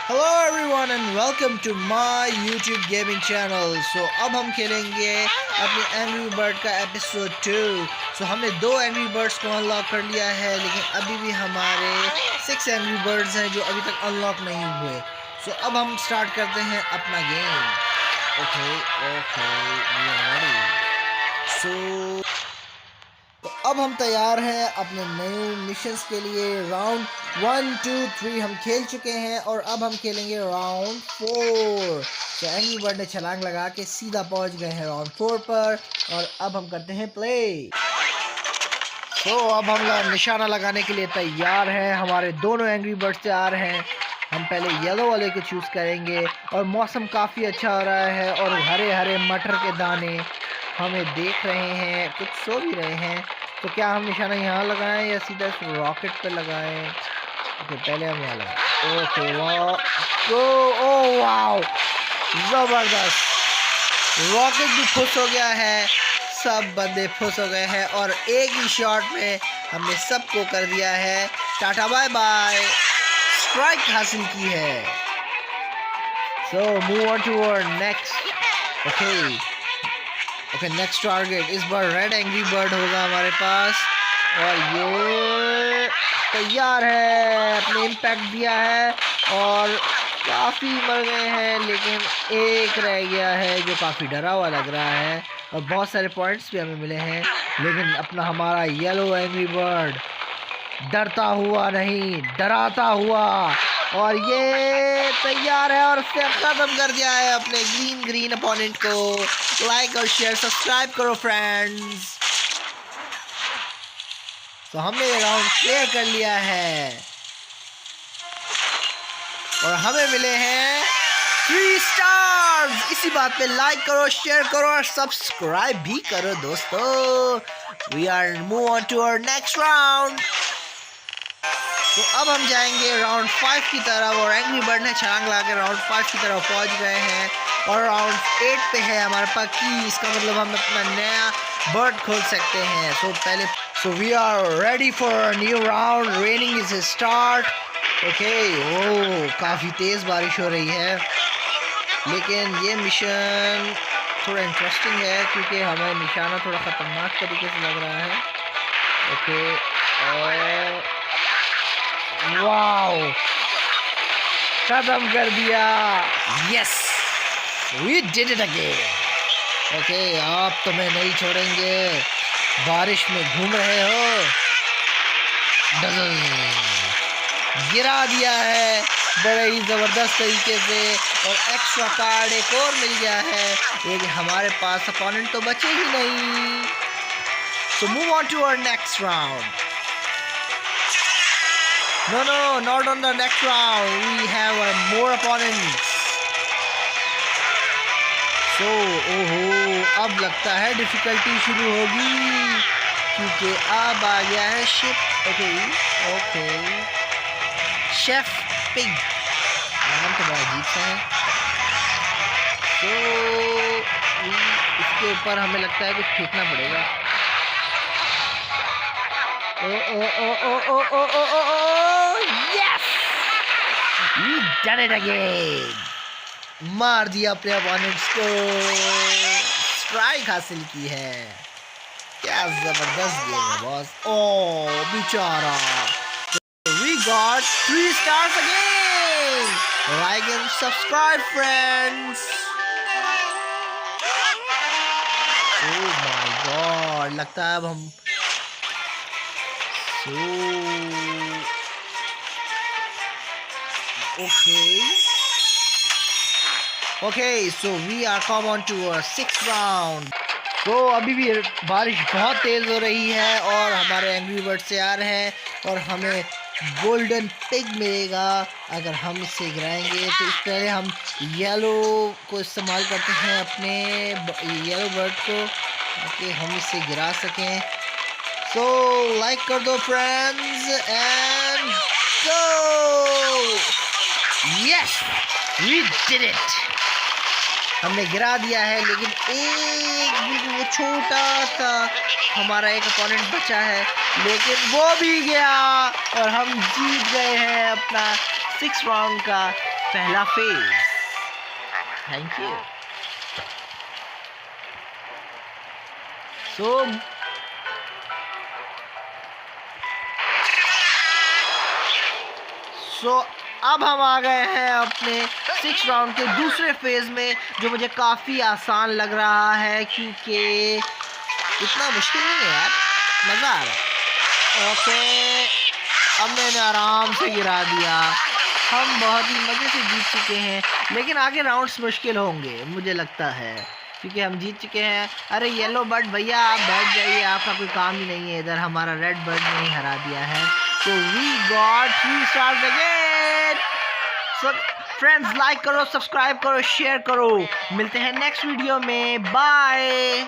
Hello everyone and welcome to my YouTube gaming channel. अब हम खेलेंगे अपने एंग्री बर्ड का एपिसोड 2। हमने 2 एंग्री बर्ड्स को अनलॉक कर लिया है, लेकिन अभी भी हमारे 6 एंग्री बर्ड्स हैं जो अभी तक अनलॉक नहीं हुए। अब हम स्टार्ट करते हैं अपना गेम। Okay okay we are ready. तो अब हम तैयार हैं अपने नए मिशंस के लिए। राउंड 1 2 3 हम खेल चुके हैं और अब हम खेलेंगे राउंड 4। तो एंग्री बर्ड ने छलांग लगा के सीधा पहुंच गए हैं राउंड 4 पर और अब हम करते हैं प्ले। अब हम निशाना लगाने के लिए तैयार हैं। हमारे दोनों एंग्री बर्ड्स तैयार हैं। हम पहले येलो वाले को चूज़ करेंगे और मौसम काफ़ी अच्छा हो रहा है और हरे हरे मटर के दाने हमें देख रहे हैं, कुछ सो भी रहे हैं। तो क्या हम निशाना यहाँ लगाएं या सीधा इस रॉकेट पे लगाएं? ओके, पहले हम यहाँ लगाएं। ओके वाह, ओ वाह, ज़बरदस्त। रॉकेट भी खुश हो गया है, सब बंदे खुश हो गए हैं और एक ही शॉट में हमने सबको कर दिया है। टाटा बाय बाय, स्ट्राइक हासिल की है। Move on to our next. Okay next target इस बार रेड एंग्री बर्ड होगा हमारे पास और ये तैयार है, अपने इम्पैक्ट दिया है और काफ़ी मर गए हैं, लेकिन एक रह गया है जो काफ़ी डरा हुआ लग रहा है और बहुत सारे पॉइंट्स भी हमें मिले हैं। लेकिन अपना हमारा येलो एंग्री बर्ड डरता हुआ नहीं, डराता हुआ, और ये तैयार है और उसने खत्म कर दिया है अपने ग्रीन अपोनेंट को। लाइक और शेयर सब्सक्राइब करो फ्रेंड्स। तो हमने ये राउंड क्लियर कर लिया है और हमें मिले हैं 3 स्टार्स। इसी बात पे लाइक करो, शेयर करो और सब्सक्राइब भी करो दोस्तों। We are move on to our next round. तो अब हम जाएंगे राउंड 5 की तरफ और एंग्री बर्ड ने छलांग लगा के राउंड 5 की तरफ पहुंच गए हैं और राउंड 8 पे है हमारे पास की। इसका मतलब हम अपना नया बर्ड खोल सकते हैं। We are ready for new round. Raining is start. Okay, oh काफ़ी तेज़ बारिश हो रही है, लेकिन ये मिशन थोड़ा इंटरेस्टिंग है क्योंकि हमें निशाना थोड़ा ख़तरनाक तरीके से लग रहा है। ओके, और वाओ, खत्म कर दिया। Yes, we did it again. Okay, आप तो मैं नहीं छोड़ेंगे। बारिश में घूम रहे हो, गिरा दिया है बड़े ही ज़बरदस्त तरीके से और एक्स्ट्रा कार्ड एक और मिल गया है, लेकिन हमारे पास अपोनेंट तो बचे ही नहीं। So move on to our next round. No, not on the next round. We have more opponents. अब लगता है डिफिकल्टी शुरू होगी क्योंकि अब आ गया है शिप। ओके, शेफ पिग, नाम तो बड़ा अजीब सा है। इसके ऊपर हमें लगता है कुछ फेंकना पड़ेगा। Yes, we done it again. मार दिया अपने अपोनेंट्स को, स्ट्राइक हासिल की है। क्या जबरदस्त गेम है बॉस। ओह बेचारा। We got 3 stars again. Like and subscribe friends. Oh my god, लगता है अब हम Okay, so we are come on to our 6th round. अभी भी बारिश बहुत तेज़ हो रही है और हमारे एंग्री बर्ड तैयार हैं और हमें गोल्डन पिग मिलेगा अगर हम इसे गिराएंगे। तो इस पहले हम येलो को इस्तेमाल करते हैं अपने येलो बर्ड को ताकि हम इसे गिरा सकें। लाइक कर दो friends and go. Yes, we did it. हमने गिरा दिया है, लेकिन बिल्कुल वो छोटा सा हमारा एक अपोनेंट बचा है, लेकिन वो भी गया और हम जीत गए हैं अपना 6 राउंड का पहला फेज। Thank you. सो अब हम आ गए हैं अपने 6 राउंड के दूसरे फेज में, जो मुझे काफ़ी आसान लग रहा है क्योंकि इतना मुश्किल नहीं है यार, मज़ा आ रहा है। ओके, अब मैंने आराम से गिरा दिया। हम बहुत ही मज़े से जीत चुके हैं, लेकिन आगे राउंड्स मुश्किल होंगे मुझे लगता है, क्योंकि हम जीत चुके हैं। अरे येलो बर्ड भैया आप बैठ जाइए, आपका कोई काम ही नहीं है इधर। हमारा रेड बर्ड ने ही हरा दिया है। तो we got 3 stars again. So friends, like करो, सब्सक्राइब करो, शेयर करो। मिलते हैं नेक्स्ट वीडियो में। बाय।